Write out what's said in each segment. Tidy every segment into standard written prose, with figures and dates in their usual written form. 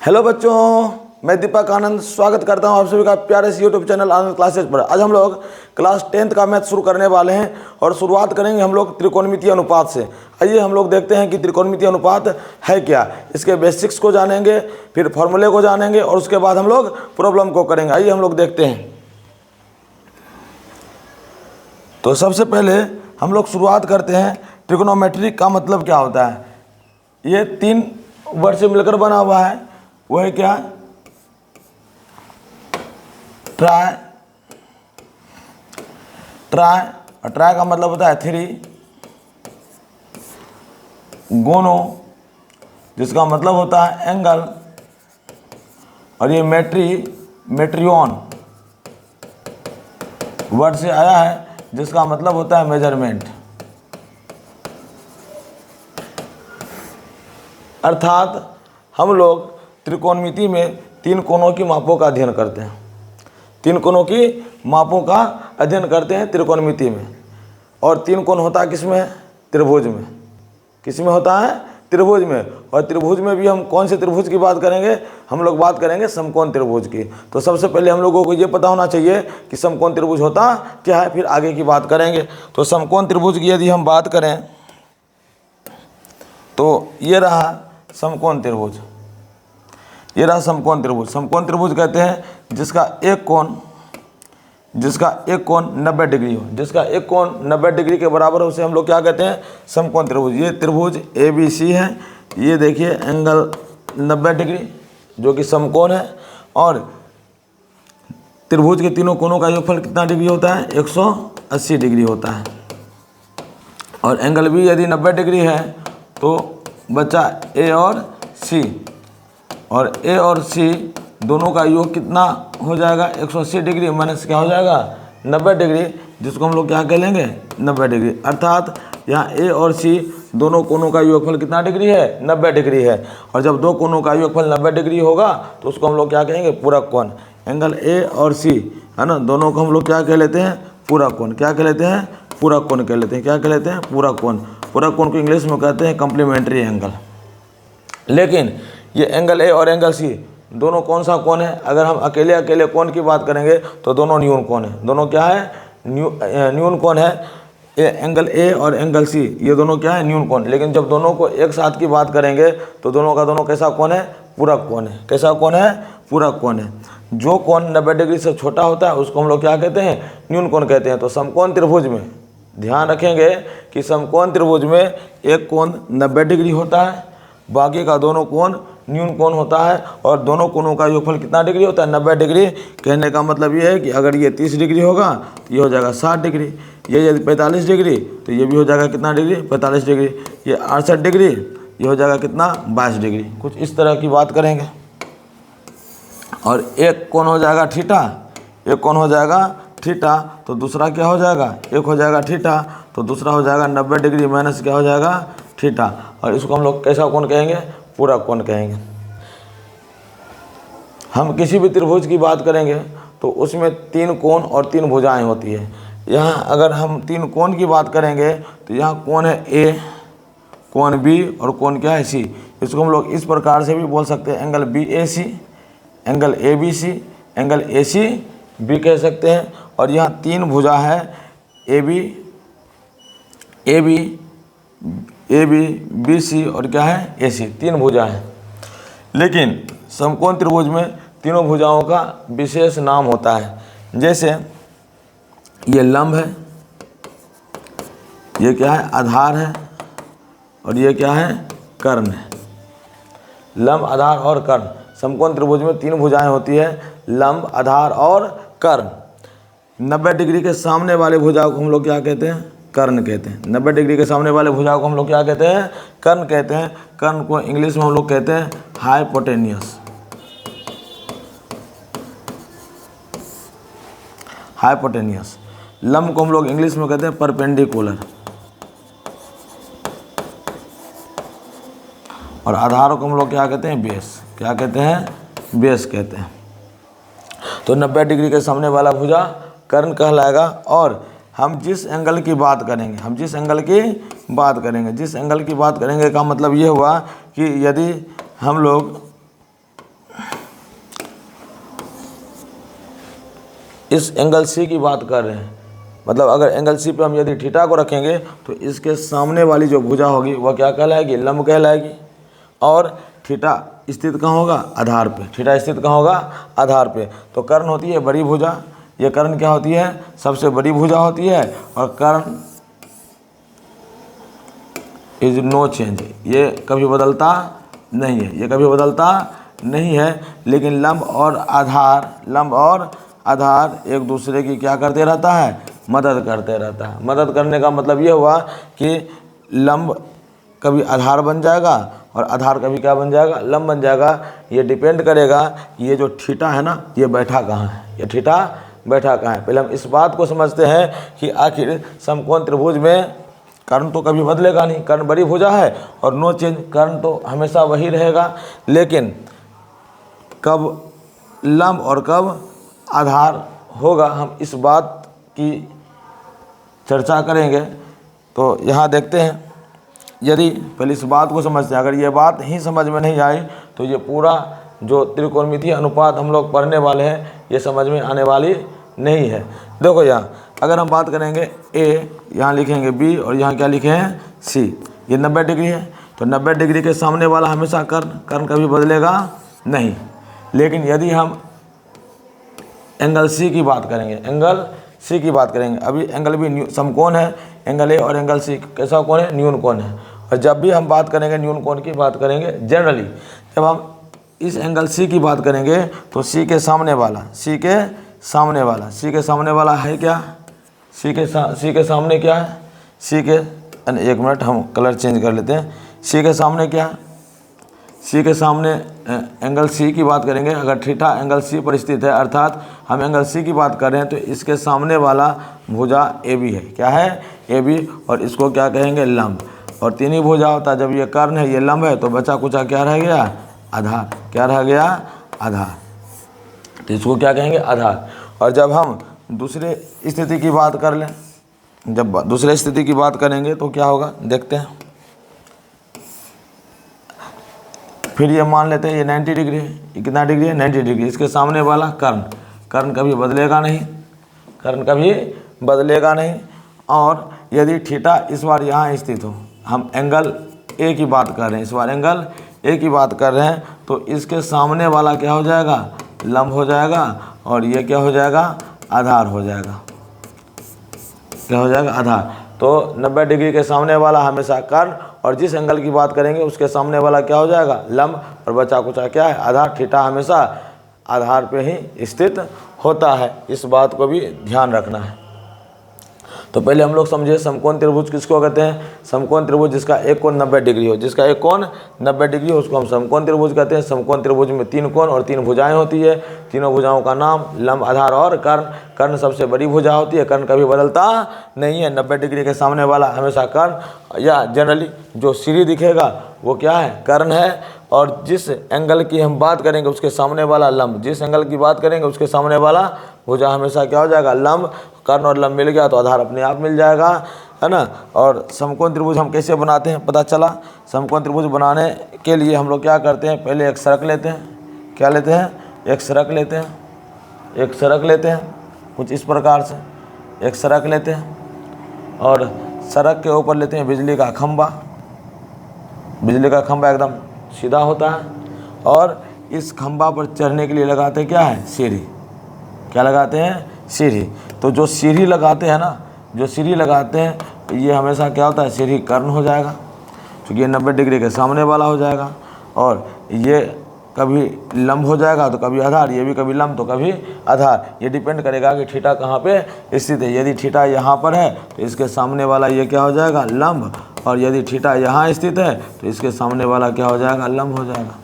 Hello बच्चों, मैं दीपक आनंद स्वागत करता हूं आप सभी का प्यारे से यूट्यूब चैनल आनंद क्लासेज पर। आज हम लोग क्लास 10th का मैथ शुरू करने वाले हैं और शुरुआत करेंगे हम लोग त्रिकोणमितीय अनुपात से। आइए हम लोग देखते हैं कि त्रिकोणमितीय अनुपात है क्या। इसके बेसिक्स को जानेंगे, फिर फॉर्मूले को जानेंगे और उसके बाद हम लोग प्रॉब्लम को करेंगे। आइए हम लोग देखते हैं। तो सबसे पहले हम लोग शुरुआत करते हैं। ट्रिग्नोमेट्री का मतलब क्या होता है? ये 3 वर्ड से मिलकर बना हुआ है। वो है क्या? ट्राई। और ट्राई का मतलब होता है 3। गोनो, जिसका मतलब होता है एंगल। और ये मेट्रियन वर्ड से आया है, जिसका मतलब होता है मेजरमेंट। अर्थात हम लोग त्रिकोणमिति में 3 कोणों की मापों का अध्ययन करते हैं। 3 कोणों की मापों का अध्ययन करते हैं त्रिकोणमिति में। और 3 कोण होता है किसमें? त्रिभुज में। किसमें होता है? त्रिभुज में। और त्रिभुज में भी हम कौन से त्रिभुज की बात करेंगे? हम लोग बात करेंगे समकोण त्रिभुज की। तो सबसे पहले हम लोगों को ये पता होना चाहिए कि समकोण त्रिभुज होता क्या है, फिर आगे की बात करेंगे। तो समकोण त्रिभुज की यदि हम बात करें तो ये रहा समकोण त्रिभुज। ये रहा समकोण त्रिभुज। समकोण त्रिभुज कहते हैं जिसका एक कोण 90 डिग्री हो। जिसका एक कोण 90 डिग्री के बराबर हो उसे हम लोग क्या कहते हैं? समकोण त्रिभुज। ये त्रिभुज ABC है। ये देखिए एंगल 90 डिग्री जो कि समकोण है। और त्रिभुज के तीनों कोणों का योगफल कितना डिग्री होता है? 180 डिग्री होता है। और एंगल भी यदि 90 डिग्री है तो बचा A और C। और A और C दोनों का योग कितना हो जाएगा? 180 डिग्री माइनस क्या हो जाएगा? 90 डिग्री, जिसको हम लोग क्या कह लेंगे? 90 डिग्री। अर्थात यहाँ A और C दोनों कोणों का योगफल कितना डिग्री है? 90 डिग्री है। और जब दो कोणों का योगफल 90 डिग्री होगा तो उसको हम लोग क्या कहेंगे? पूरक कोण। एंगल A और C है ना, दोनों को हम लोग क्या कह लेते हैं? पूरक कोण। क्या कह लेते हैं? पूरक कोण कह लेते हैं। क्या कह लेते हैं? पूरक कोण। पूरक कोण को इंग्लिश में कहते हैं कम्प्लीमेंट्री एंगल। लेकिन ये एंगल A और एंगल C दोनों कौन सा कोण है? अगर हम अकेले अकेले कोण की बात करेंगे तो दोनों न्यून कोण है। दोनों क्या है? न्यून कोण है। एंगल A और एंगल C ये दोनों क्या है? न्यून कोण। लेकिन जब दोनों को एक साथ की बात करेंगे तो दोनों का दोनों कैसा कोण है? पूरक कोण है। कैसा कोण है? पूरक कोण है। जो कोण 90 डिग्री से छोटा होता है उसको हम लोग क्या कहते हैं? न्यून कोण कहते हैं। तो समकोण त्रिभुज में ध्यान रखेंगे कि समकोण त्रिभुज में एक कोण 90 डिग्री होता है, बाकी का दोनों कोण न्यून कोण होता है। और दोनों कोणों का योगफल कितना डिग्री होता है? 90 डिग्री। कहने का मतलब ये है कि अगर ये 30 डिग्री होगा तो ये हो जाएगा 60 डिग्री। ये यदि 45 डिग्री तो ये भी हो जाएगा कितना डिग्री? 45 डिग्री। ये 68 डिग्री, ये हो जाएगा कितना? 22 डिग्री। कुछ इस तरह की बात करेंगे। और एक कोण हो जाएगा थीटा। एक कोण हो जाएगा थीटा तो दूसरा क्या हो जाएगा? एक हो जाएगा थीटा तो दूसरा हो जाएगा 90 डिग्री माइनस क्या हो जाएगा? थीटा। और इसको हम लोग कैसा कोण कहेंगे? पूरक कोण कहेंगे। हम किसी भी त्रिभुज की बात करेंगे तो उसमें 3 कोण और 3 भुजाएं होती है। यहाँ अगर हम 3 कोण की बात करेंगे तो यहाँ कोण है A, कोण B और कोण क्या है? C। इसको हम लोग इस प्रकार से भी बोल सकते हैं, angle BAC, angle ABC, angle AC भी कह सकते हैं। और यहाँ 3 भुजा है AB, BC और क्या है? AC। 3 भुजा है। लेकिन समकोण त्रिभुज में तीनों भुजाओं का विशेष नाम होता है। जैसे ये लंब है, ये क्या है? आधार है, और ये क्या है? कर्ण है। लंब, आधार और कर्ण। समकोण त्रिभुज में 3 भुजाएं होती है, लंब, आधार और कर्ण। 90 डिग्री के सामने वाले भुजा को हम लोग क्या कहते हैं? कर्ण कहते हैं। 90 डिग्री के सामने वाले भुजा को हम लोग क्या कहते हैं? कर्ण कहते हैं। कर्ण को इंग्लिश में हम लोग कहते हैं हाइपोटेन्यूस। हाइपोटेन्यूस। लंब को हम लोग इंग्लिश में कहते हैं परपेंडिकुलर। और आधार को हम लोग क्या कहते हैं? बेस। क्या कहते हैं? बेस कहते हैं। तो 90 डिग्री के सामने वाला भुजा कर्ण कहलाएगा। और हम जिस एंगल की बात करेंगे जिस एंगल की बात करेंगे का मतलब ये हुआ कि यदि हम लोग इस एंगल सी की बात कर रहे हैं, मतलब अगर एंगल सी पे हम यदि थीटा को रखेंगे तो इसके सामने वाली जो भुजा होगी वह क्या कहलाएगी, लंब कहलाएगी। और थीटा स्थित कहाँ होगा, आधार पे। थीटा स्थित कहाँ होगा, आधार पे। तो कर्ण होती है बड़ी भुजा, ये कर्ण क्या होती है, सबसे बड़ी भुजा होती है। और कर्ण इज नो चेंज, ये कभी बदलता नहीं है, ये कभी बदलता नहीं है। लेकिन लंब और आधार एक दूसरे की क्या करते रहता है, मदद करते रहता है। मदद करने का मतलब ये हुआ कि लंब कभी आधार बन जाएगा और आधार कभी क्या बन जाएगा, लंब बन जाएगा। ये डिपेंड करेगा कि ये जो थीटा है ना, ये बैठा कहाँ है, ये थीटा बैठा कहाँ है। पहले हम इस बात को समझते हैं कि आखिर समकोण त्रिभुज में कर्ण तो कभी बदलेगा नहीं, कर्ण बड़ी भुजा है और नो चेंज, कर्ण तो हमेशा वही रहेगा। लेकिन कब लंब और कब आधार होगा, हम इस बात की चर्चा करेंगे। तो यहाँ देखते हैं, यदि पहले इस बात को समझते हैं, अगर ये बात ही समझ में नहीं आई तो ये पूरा जो त्रिकोणमितीय अनुपात हम लोग पढ़ने वाले हैं ये समझ में आने वाली नहीं है। देखो यहाँ अगर हम बात करेंगे ए, यहाँ लिखेंगे बी और यहाँ क्या लिखे हैं सी, ये 90 डिग्री है। तो 90 डिग्री के सामने वाला हमेशा कर्ण कभी बदलेगा नहीं। लेकिन यदि हम एंगल सी की बात करेंगे, एंगल सी की बात करेंगे, अभी एंगल भी समकोण है, एंगल ए और एंगल सी कैसा कोण है, न्यून कोण है। और जब भी हम बात करेंगे न्यून कोण की बात करेंगे, जनरली जब हम इस एंगल सी की बात करेंगे तो सी के सामने वाला है क्या, सी के सामने क्या है, एक मिनट हम कलर चेंज कर लेते हैं। सी के सामने क्या है, सी के सामने एंगल सी की बात करेंगे। अगर थीटा एंगल सी पर स्थित है, अर्थात हम एंगल सी की बात कर रहे हैं, तो इसके सामने वाला भुजा ए बी है, क्या है, ए बी, और इसको क्या कहेंगे, लंब। और तीन ही भुजा होता है, जब ये कर्ण है, ये लंब है, तो बचा कुचा क्या रह गया, आधार। क्या रह गया, आधार। तो इसको क्या कहेंगे, आधार। और जब हम दूसरे स्थिति की बात कर लें, जब दूसरे स्थिति की बात करेंगे तो क्या होगा, देखते हैं। फिर ये मान लेते हैं ये 90 डिग्री है, ये कितना डिग्री है, 90 डिग्री। इसके सामने वाला कर्ण कभी बदलेगा नहीं, और यदि थीटा इस बार यहाँ स्थित हो, हम एंगल ए की बात कर रहे हैं, इस बार एंगल ए की बात कर रहे हैं, तो इसके सामने वाला क्या हो जाएगा, लंब हो जाएगा, और ये क्या हो जाएगा, आधार हो जाएगा। क्या हो जाएगा, आधार। तो 90 डिग्री के सामने वाला हमेशा कर्ण, और जिस एंगल की बात करेंगे उसके सामने वाला क्या हो जाएगा, लंब, और बचा कुचा क्या है, आधार। थीटा हमेशा आधार पे ही स्थित होता है, इस बात को भी ध्यान रखना है। तो पहले हम लोग समझे समकोण त्रिभुज किसको कहते हैं, समकोण त्रिभुज जिसका एक कोण 90 डिग्री हो, जिसका एक कोण 90 डिग्री हो उसको हम समकोण त्रिभुज कहते हैं। समकोण त्रिभुज में 3 कोण और 3 भुजाएं होती है, तीनों भुजाओं का नाम लंब, आधार और कर्ण। कर्ण सबसे बड़ी भुजा होती है, कर्ण कभी बदलता नहीं है। 90 डिग्री के सामने वाला हमेशा कर्ण, या जनरली जो सीढ़ी दिखेगा वो क्या है, कर्ण है। और जिस एंगल की हम बात करेंगे उसके सामने वाला लंब, जिस एंगल की बात करेंगे उसके सामने वाला भुजा हमेशा क्या हो जाएगा, लंब। कर्ण और लंब मिल गया तो आधार अपने आप मिल जाएगा, है ना। और समकोण त्रिभुज हम कैसे बनाते हैं पता चला। समकोण त्रिभुज बनाने के लिए हम लोग क्या करते हैं, पहले एक सड़क लेते हैं। क्या लेते हैं, एक सड़क लेते हैं, कुछ इस प्रकार से एक सड़क लेते हैं, और सड़क के ऊपर लेते हैं बिजली का खंभा। बिजली का खंभा एकदम सीधा होता है, और इस खंभा पर चढ़ने के लिए लगाते हैं क्या है, सीढ़ी। क्या लगाते हैं, सीढ़ी। तो जो सीढ़ी लगाते हैं ना, जो सीढ़ी लगाते हैं ये हमेशा क्या होता है, सीढ़ी कर्ण हो जाएगा, क्योंकि ये 90 डिग्री के सामने वाला हो जाएगा। और ये कभी लंब हो जाएगा तो कभी आधार, ये भी कभी लंब तो कभी आधार। ये डिपेंड करेगा कि थीटा कहाँ पे स्थित है। यदि थीटा यहाँ पर है तो इसके सामने वाला ये क्या हो जाएगा, लंब, और यदि थीटा यहाँ स्थित है तो इसके सामने वाला क्या हो जाएगा, लंब हो जाएगा।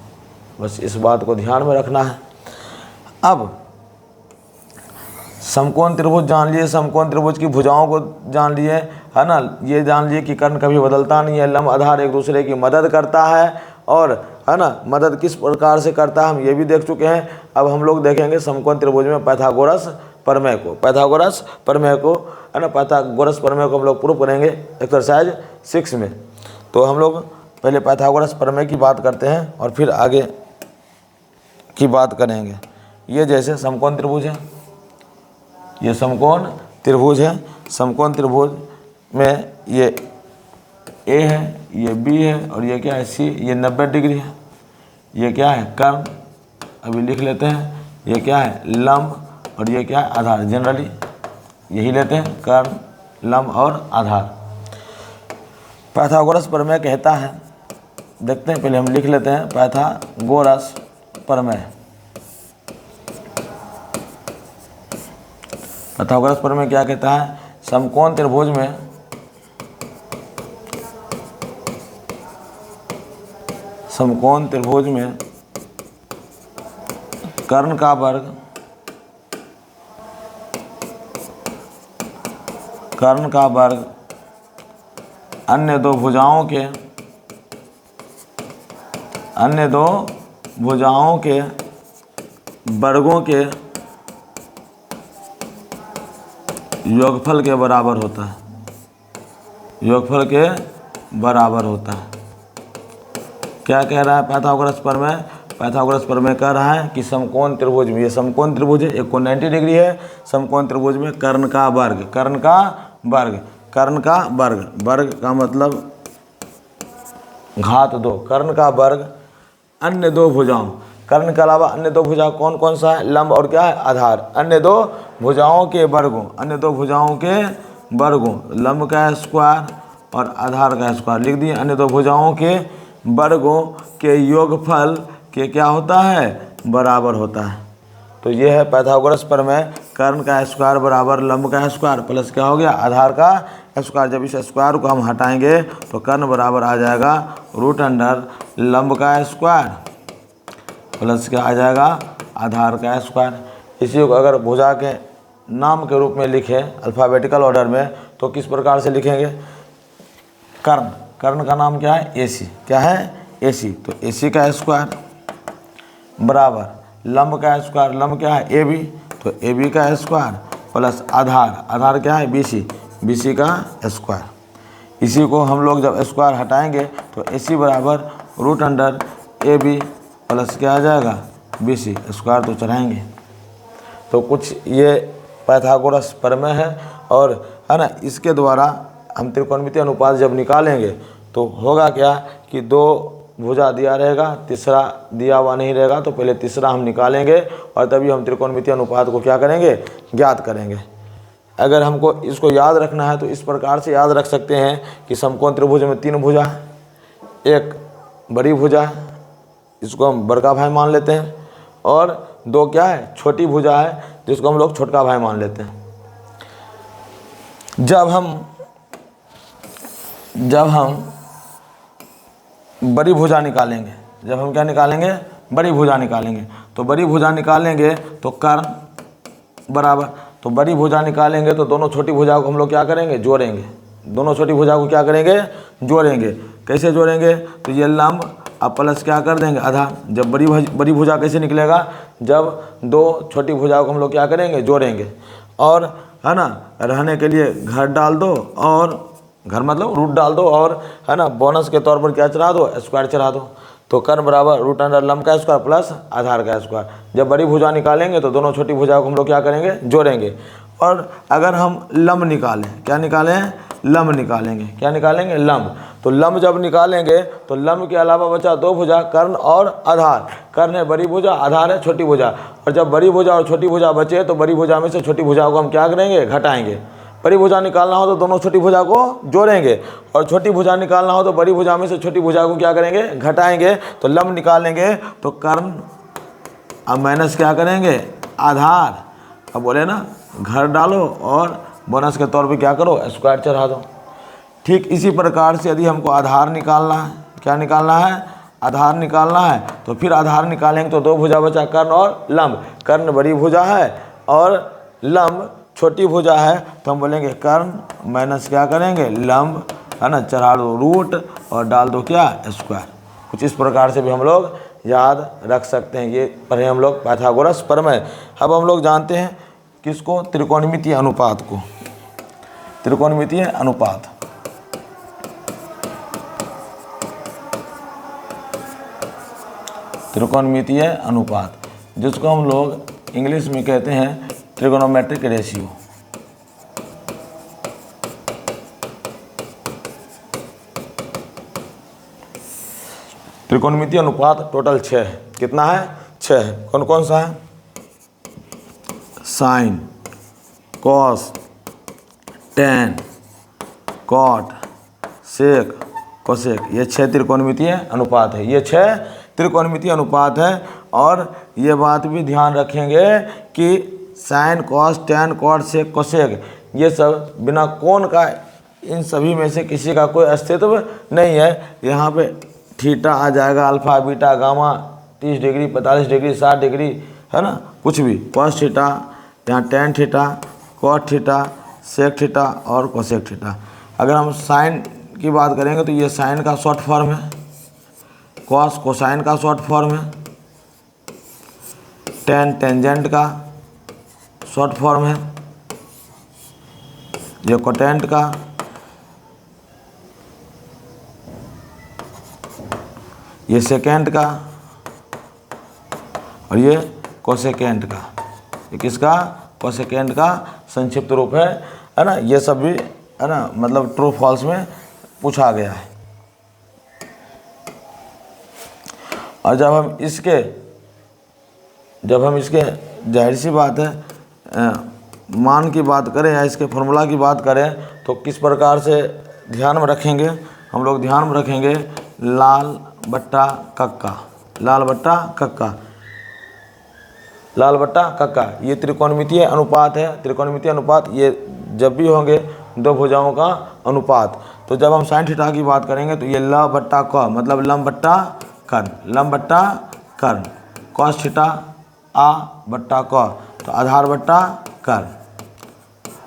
बस इस बात को ध्यान में रखना है। अब समकोण त्रिभुज जान लिए, समकोण त्रिभुज की भुजाओं को जान लिए, है ना। ये जान लिए कि कर्ण कभी बदलता नहीं है, लंब आधार एक दूसरे की मदद करता है, और है ना, मदद किस प्रकार से करता है हम ये भी देख चुके हैं। अब हम लोग देखेंगे समकोण त्रिभुज में पाइथागोरस प्रमेय को, है ना। पाइथागोरस प्रमेय को हम लोग प्रूव करेंगे एक्सरसाइज 6 में। तो हम लोग पहले पाइथागोरस प्रमेय की बात करते हैं और फिर आगे की बात करेंगे। ये जैसे समकोण त्रिभुज है, ये समकोण त्रिभुज है। समकोण त्रिभुज में ये ए है, ये बी है और ये क्या है सी। ये 90 डिग्री है। ये क्या है कर्ण, अभी लिख लेते हैं। ये क्या है लंब और ये क्या है आधार। जनरली यही लेते हैं कर्ण, लंब और आधार। पाइथागोरस प्रमेय कहता है, देखते हैं पहले हम लिख लेते हैं पाइथागोरस प्रमेय। पाइथागोरस प्रमेय क्या कहता है, समकोण त्रिभुज में कर्ण का वर्ग अन्य दो भुजाओं के वर्गों के योगफल के बराबर होता है। योगफल के बराबर होता है। क्या कह रहा है पाइथागोरस प्रमेय? पाइथागोरस प्रमेय कह रहा है कि समकोण त्रिभुज में, ये समकोण त्रिभुज है, एक कोण 90 डिग्री है। समकोण त्रिभुज में कर्ण का वर्ग का मतलब घात 2, कर्ण का वर्ग अन्य दो भुजाओं, कर्ण के अलावा अन्य दो भुजा कौन कौन सा है, लंब और क्या है आधार। अन्य दो भुजाओं के वर्गों, लंब का स्क्वायर और आधार का स्क्वायर लिख दिए। अन्य दो भुजाओं के वर्गों के योगफल के क्या होता है, बराबर होता है। तो ये है पाइथागोरस प्रमेय। कर्ण का स्क्वायर बराबर लंब का स्क्वायर प्लस क्या हो गया आधार का स्क्वायर। जब इस स्क्वायर को हम हटाएंगे तो कर्ण बराबर आ जाएगा √अंडर लंब का स्क्वायर प्लस क्या आ जाएगा आधार का स्क्वायर। इसी को अगर भुजा के नाम के रूप में लिखें अल्फ़ाबेटिकल ऑर्डर में तो किस प्रकार से लिखेंगे, कर्ण का नाम क्या है AC, क्या है AC। तो AC का स्क्वायर बराबर लंब का स्क्वायर, लंब क्या है AB, तो AB का स्क्वायर प्लस आधार क्या है BC का स्क्वायर। इसी को हम लोग जब स्क्वायर हटाएंगे तो AC बराबर √अंडर AB प्लस क्या आ जाएगा BC, स्क्वायर तो चढ़ाएंगे। तो कुछ ये पाइथागोरस प्रमेय है और है ना, इसके द्वारा हम त्रिकोणमितीय अनुपात जब निकालेंगे तो होगा क्या कि दो भुजा दिया रहेगा, तीसरा दिया हुआ नहीं रहेगा, तो पहले तीसरा हम निकालेंगे और तभी हम त्रिकोणमितीय अनुपात को क्या करेंगे, ज्ञात करेंगे। अगर हमको इसको याद रखना है तो इस प्रकार से याद रख सकते हैं कि समकोण त्रिभुज में 3 भुजा है, एक बड़ी भुजा है, इसको हम बड़का भाई मान लेते हैं, और 2 क्या है छोटी भुजा है जिसको हम लोग छोटका भाई मान लेते हैं। जब हम बड़ी भुजा निकालेंगे, जब हम क्या निकालेंगे बड़ी भुजा निकालेंगे, तो बड़ी भुजा निकालेंगे तो कर्ण बराबर, तो बड़ी भुजा निकालेंगे तो दोनों छोटी भुजाओं को हम लोग क्या करेंगे जोड़ेंगे, दोनों छोटी भुजा को क्या करेंगे जोड़ेंगे। कैसे जोड़ेंगे, तो ये लंब अब प्लस क्या कर देंगे आधार। जब बड़ी भुजा कैसे निकलेगा, जब 2 छोटी भुजाओं को हम लोग क्या करेंगे जोड़ेंगे, और है ना रहने के लिए घर डाल दो, और घर मतलब रूट डाल दो, और है ना बोनस के तौर पर क्या चढ़ा दो स्क्वायर चढ़ा दो। तो कर्ण बराबर √अंडर लंब का स्क्वायर प्लस आधार का स्क्वायर। जब बड़ी भुजा निकालेंगे तो दोनों छोटी भुजाओं को हम लोग क्या करेंगे जोड़ेंगे। और अगर हम लंब निकालें, क्या निकालें लंब निकालेंगे, क्या निकालेंगे लंब। तो लंब जब निकालेंगे तो लंब के अलावा बचा 2 भुजा कर्ण और आधार। कर्ण है बड़ी भुजा, आधार है छोटी भुजा, और जब बड़ी भुजा और छोटी भुजा बचे तो बड़ी भुजा में से छोटी भुजाओं को हम क्या करेंगे घटाएंगे। बड़ी भुजा निकालना हो तो दोनों छोटी भुजा को जोड़ेंगे, और छोटी भुजा निकालना हो तो बड़ी भुजा में से छोटी भुजा को क्या करेंगे घटाएंगे। तो लंब निकालेंगे तो कर्ण अब माइनस क्या करेंगे आधार, अब बोले ना घर डालो और बोनस के तौर पे क्या करो स्क्वायर चढ़ा दो। ठीक इसी प्रकार से यदि हमको आधार निकालना है, क्या निकालना है आधार निकालना है, तो फिर आधार निकालेंगे तो 2 भुजा बचा कर्ण और लंब। कर्ण बड़ी भुजा है और लंब छोटी भुजा है, तो हम बोलेंगे कर्ण माइनस क्या करेंगे लंब, है ना चढ़ा दो रूट और डाल दो क्या स्क्वायर। कुछ इस प्रकार से भी हम लोग याद रख सकते हैं। ये पढ़े हम लोग पाइथागोरस प्रमेय। अब हम लोग जानते हैं किसको, त्रिकोणमितीय अनुपात को। त्रिकोणमितीय अनुपात, त्रिकोणमितीय अनुपात जिसको हम लोग इंग्लिश में कहते हैं ट्रिगोनोमेट्रिक रेशियो। त्रिकोणमितीय अनुपात टोटल 6 है। कितना है? 6 है। कौन कौन सा है? साइन, कॉस, टेन, कॉट, सेक, कोसेक, ये 6 त्रिकोणमितीय अनुपात है। ये 6 त्रिकोणमितीय अनुपात है। और ये बात भी ध्यान रखेंगे कि साइन, कॉस, टेन, कॉट, सेक, कोसेक ये सब बिना कोण का इन सभी में से किसी का कोई अस्तित्व नहीं है। यहाँ पे थीटा आ जाएगा, alpha, beta, gamma, 30 degree, 45 degree, 60 degree, है ना, कुछ भी। कॉस थीटा, यहाँ tan theta, cot theta, sec theta और कोसेक थीटा। अगर हम साइन की बात करेंगे तो ये साइन का शॉर्ट फॉर्म है, कॉस कोसाइन का शॉर्ट फॉर्म है, टेन टेंजेंट का शॉर्ट फॉर्म है, ये कोटेंट का, ये सेकेंड का और ये कोसेकेंट का। ये किसका? कोसेकेंट का संक्षिप्त रूप है ना। ये सब भी है ना, मतलब ट्रू फॉल्स में पूछा गया है। और जब हम इसके जाहिर सी बात है मान की बात करें या इसके फॉर्मूला की बात करें तो किस प्रकार से ध्यान में रखेंगे हम लोग? ध्यान में रखेंगे लाल बट्टा कक्का, लाल बट्टा कक्का, लाल बट्टा कक्का। ये त्रिकोणमितीय अनुपात है। त्रिकोणमितीय अनुपात ये जब भी होंगे दो भुजाओं का अनुपात। तो जब हम साइन थीटा की बात करेंगे तो ये ल बट्टा क, मतलब लंब बट्टा कर्ण, लंब बट्टा कर्ण। कॉस थीटा आ बट्टा क, तो आधार बट्टा कर्ण,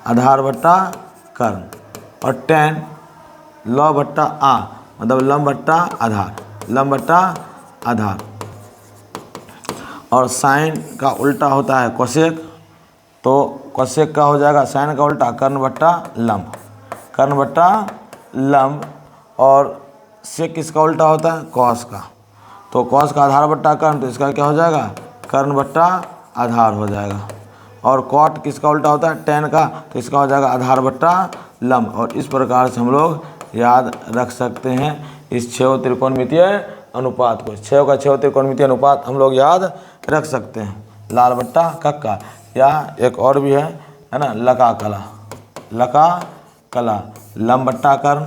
आधार बट्टा कर्ण। और टेन ल बट्टा आ, मतलब लंब बट्टा आधार, लंब बट्टा आधार। और साइन का उल्टा होता है कोसेक, तो कोसेक का हो जाएगा साइन का उल्टा कर्ण बट्टा लंब, कर्ण बट्टा लंब। और सेक किसका उल्टा होता है? कॉस का, तो कॉस का आधार बट्टा कर्ण, तो इसका क्या हो जाएगा? कर्ण बट्टा आधार हो जाएगा। और कॉट किसका उल्टा होता है? टेन का, तो इसका हो जाएगा आधार बट्टा लंब। और इस प्रकार से हम लोग याद रख सकते हैं इस 6 त्रिकोणमितीय अनुपात को। 6 त्रिकोणमितीय अनुपात हम लोग याद रख सकते हैं। लाल बट्टा कक्का, या एक और भी है ना, लका कला, लका कला, लंब बट्टा कर्ण,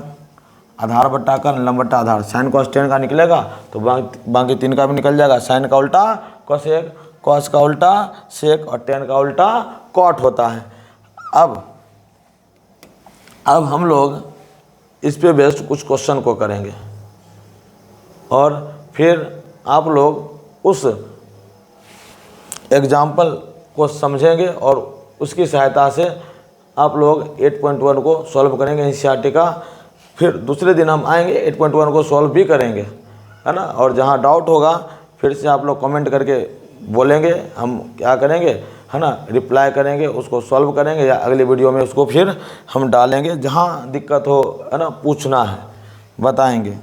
आधार बट्टा कर्ण, लंब बट्टा आधार। साइन कॉस टेन का निकलेगा तो बाकी 3 का भी निकल जाएगा। साइन का उल्टा कोसेक, कॉस का उल्टा सेक और टेन का उल्टा कॉट होता है। अब हम लोग इस पे बेस्ड कुछ क्वेश्चन को करेंगे और फिर आप लोग उस एग्जाम्पल को समझेंगे और उसकी सहायता से आप लोग 8.1 को सॉल्व करेंगे एनसीईआरटी का। फिर दूसरे दिन हम आएंगे 8.1 को सॉल्व भी करेंगे, है ना। और जहाँ डाउट होगा फिर से आप लोग कमेंट करके बोलेंगे, हम क्या करेंगे, है ना, रिप्लाई करेंगे, उसको सॉल्व करेंगे या अगली वीडियो में उसको फिर हम डालेंगे। जहाँ दिक्कत हो, है ना, पूछना है बताएंगे।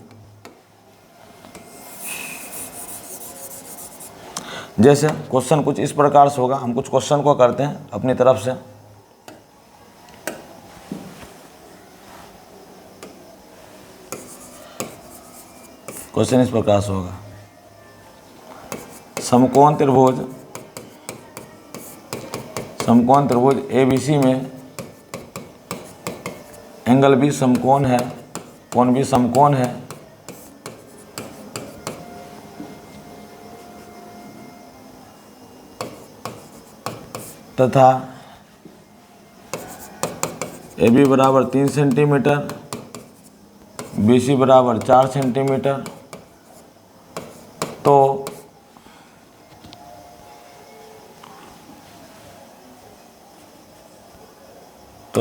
जैसे क्वेश्चन कुछ इस प्रकार से होगा, हम कुछ क्वेश्चन को करते हैं अपनी तरफ से। क्वेश्चन इस प्रकार से होगा, समकोण त्रिभुज ABC में एंगल भी समकोण है, कोण भी समकोण है, तथा AB बराबर 3 सेंटीमीटर, BC बराबर 4 सेंटीमीटर। तो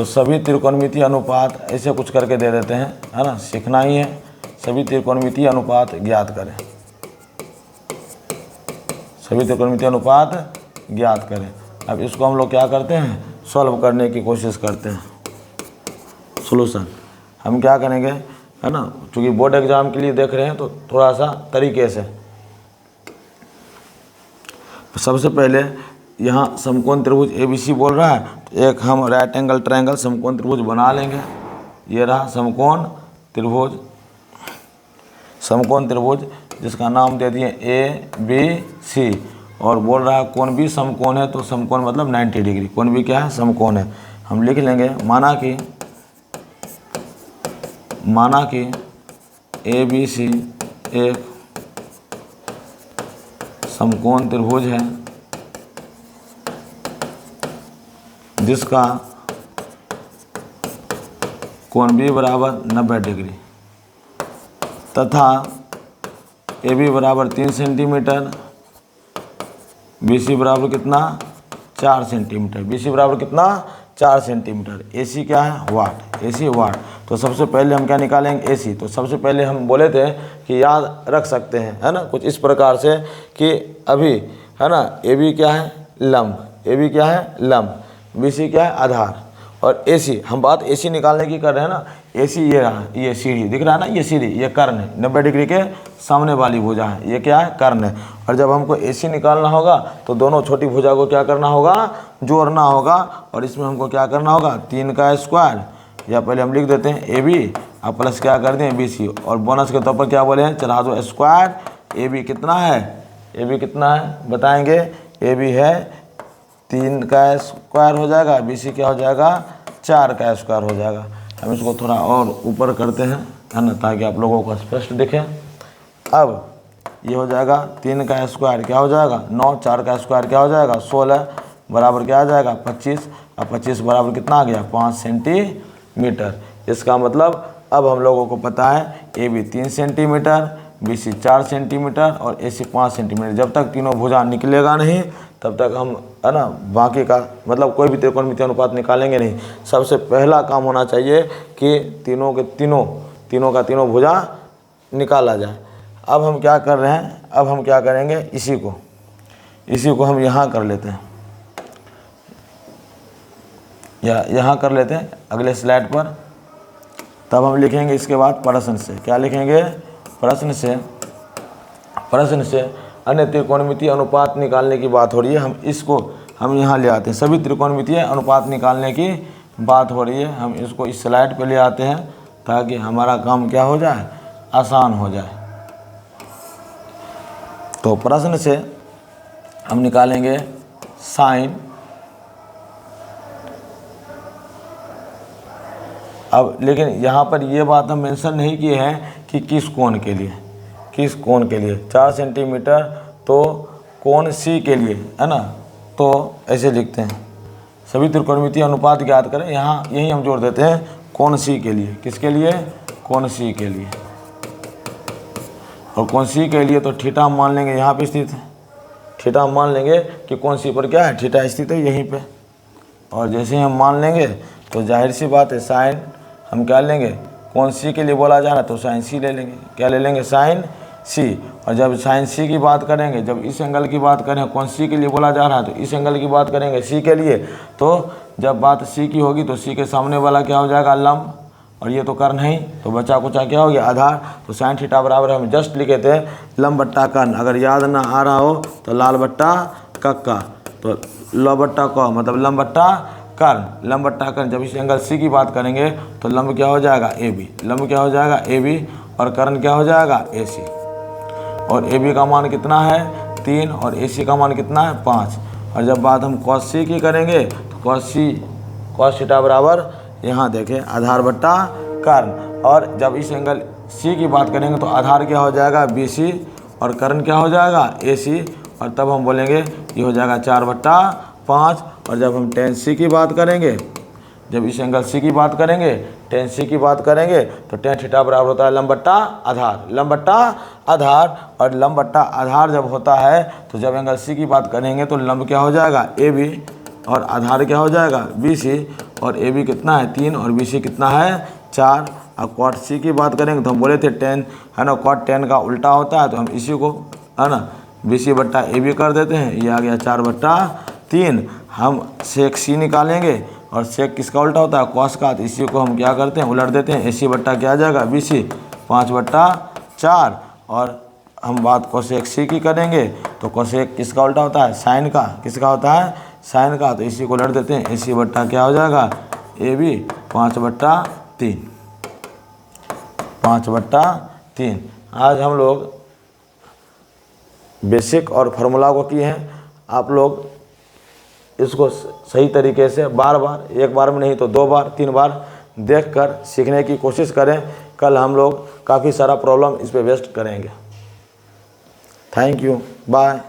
सभी त्रिकोणमितीय अनुपात ऐसे कुछ करके दे देते हैं, है ना, सीखना ही है। सभी त्रिकोणमितीय अनुपात ज्ञात करें, सभी त्रिकोणमितीय अनुपात ज्ञात करें। अब इसको हम लोग क्या करते हैं, सॉल्व करने की कोशिश करते हैं। सॉल्यूशन हम क्या करेंगे, है ना, क्योंकि बोर्ड एग्जाम के लिए देख रहे हैं तो थोड़ा सा तरीके से। सबसे पहले यहाँ समकोण त्रिभुज ABC बोल रहा है, तो एक हम राइट एंगल ट्रायंगल समकोण त्रिभुज बना लेंगे। ये रहा समकोण त्रिभुज, समकोण त्रिभुज जिसका नाम दे दिए ABC, और बोल रहा है कोण भी समकोण है, तो समकोण मतलब 90 डिग्री, कोण भी क्या है, समकोण है। हम लिख लेंगे माना कि ABC एक समकोण त्रिभुज है जिसका कोण भी बराबर 90 डिग्री तथा AB बराबर 3 सेंटीमीटर, BC बराबर कितना, 4 सेंटीमीटर, BC बराबर कितना, 4 सेंटीमीटर। AC क्या है, वाट, AC वाट। तो सबसे पहले हम क्या निकालेंगे, AC। तो सबसे पहले हम बोले थे कि याद रख सकते हैं, है ना, कुछ इस प्रकार से कि अभी, है ना, AB क्या है, लंब, AB क्या है, लंब, BC क्या है, आधार, और AC, हम बात AC निकालने की कर रहे हैं ना। AC ये रहा, ये सीढ़ी दिख रहा है ना, ये सीढ़ी, ये कर्ण है, 90 डिग्री के सामने वाली भुजा है, ये क्या है, कर्ण है। और जब हमको AC निकालना होगा तो दोनों छोटी भुजा को क्या करना होगा, जोड़ना होगा, और इसमें हमको क्या करना होगा, 3 का स्क्वायर, या पहले हम लिख देते हैं AB और प्लस क्या कर दें BC, और बोनस के तौर पर क्या बोले हैं, चढ़ा दो स्क्वायर। AB कितना है, AB कितना है बताएंगे, AB है 3 का स्क्वायर हो जाएगा, BC क्या हो जाएगा, 4 का स्क्वायर हो जाएगा। हम इसको थोड़ा और ऊपर करते हैं, है ना, ताकि आप लोगों को स्पष्ट दिखे। अब ये हो जाएगा 3 का स्क्वायर क्या हो जाएगा, 9, 4 का स्क्वायर क्या हो जाएगा, 16 बराबर क्या आ जाएगा, 25, और 25 बराबर कितना आ गया, 5 सेंटीमीटर। इसका मतलब अब हम लोगों को पता है AB 3 सेंटीमीटर, BC 4 सेंटीमीटर और AC 5 सेंटीमीटर। जब तक तीनों भुजा निकलेगा नहीं तब तक हम, है ना, बाकी का मतलब कोई भी त्रिकोणमितीय अनुपात निकालेंगे नहीं। सबसे पहला काम होना चाहिए कि तीनों का तीनों भुजा निकाला जाए। अब हम क्या कर रहे हैं, अब हम क्या करेंगे, इसी को हम यहाँ कर लेते हैं, या यहाँ कर लेते हैं अगले स्लाइड पर। तब हम लिखेंगे इसके बाद प्रश्न से, क्या लिखेंगे, प्रश्न से अन्य त्रिकोणमितीय अनुपात निकालने की बात हो रही है। हम इसको हम यहाँ ले आते हैं, सभी त्रिकोणमितीय अनुपात निकालने की बात हो रही है, हम इसको इस स्लाइड पे ले आते हैं ताकि हमारा काम क्या हो जाए, आसान हो जाए। तो प्रश्न से हम निकालेंगे साइन, अब लेकिन यहाँ पर ये बात हम मेंशन नहीं किए हैं कि किस कोण के लिए, 4 सेंटीमीटर तो कोण C के लिए, है ना। तो ऐसे लिखते हैं, सभी त्रिकोणमितीय अनुपात ज्ञात करें, यहाँ यही हम जोड़ देते हैं कोण C के लिए, किसके लिए, कोण C के लिए। और कोण C के लिए तो थीटा हम मान लेंगे यहाँ पे स्थित है, थीटा हम मान लेंगे कि कोण C पर क्या है, थीटा स्थित है यहीं पे। और जैसे ही हम मान लेंगे तो जाहिर सी बात है साइन हम क्या लेंगे, कोण C के लिए बोला जा रहा है तो साइन C ले लेंगे, क्या ले लेंगे, साइन C। और जब साइन C की बात करेंगे, जब इस एंगल की बात करें, कोण C के लिए बोला जा रहा है तो इस एंगल की बात करेंगे C के लिए। तो जब बात C की होगी तो C के सामने वाला क्या हो जाएगा, लंब, और ये तो कर्ण है, तो बचा कुचा क्या हो गया, आधार। तो साइन थीटा बराबर हम जस्ट लिखे थे लंब बट्टा कर्ण, अगर याद ना आ रहा हो तो लाल बट्टा कक्का, तो ल बट्टा क मतलब लंब बट्टा कर्ण, लंब बट्टा कर्ण। जब इस एंगल C की बात करेंगे तो लंब क्या हो जाएगा, AB, लंब क्या हो जाएगा, AB, और कर्ण क्या हो जाएगा, AC। और AB का मान कितना है, 3, और AC का मान कितना है, 5। और जब बात हम cos C की करेंगे तो cos थीटा बराबर यहाँ देखें आधार बट्टा कर्ण। और जब इस एंगल C की बात करेंगे तो आधार क्या हो जाएगा, BC, और कर्ण क्या हो जाएगा, AC। और तब हम बोलेंगे ये हो जाएगा 4/5। और जब हम tan C की बात करेंगे, जब इस एंगल C की बात करेंगे, tan C की बात करेंगे तो tan थीटा बराबर होता है लंब बट्टा आधार, लंब बट्टा आधार। और लंब बट्टा आधार जब होता है तो जब एंगल C की बात करेंगे तो लंब क्या हो जाएगा, AB, और आधार क्या हो जाएगा, BC। और AB कितना है, 3, और BC कितना है, 4। और cot C की बात करेंगे तो हम बोले थे tan, है ना, cot tan का उल्टा होता है, तो हम इसी को, है ना, BC बट्टा AB कर देते हैं, ये आ गया 4/3। हम sec C निकालेंगे, और sec किसका उल्टा होता है, cos का, तो इसी को हम क्या करते हैं, उलट देते हैं, AC बट्टा क्या आ जाएगा, BC, 5/4। और हम बात कोसेक सी की करेंगे तो कोसेक किसका उल्टा होता है, साइन का। किसका होता है, साइन का। तो इसी को लड़ देते हैं, इसी बट्टा क्या हो जाएगा, ए बी 5/3, 5/3। आज हम लोग बेसिक और फार्मूला को किए हैं। आप लोग इसको सही तरीके से बार बार, एक बार में नहीं तो 2 बार 3 बार देखकर सीखने की कोशिश करें। कल हम लोग काफ़ी सारा प्रॉब्लम इस पे वेस्ट करेंगे। Thank you, bye.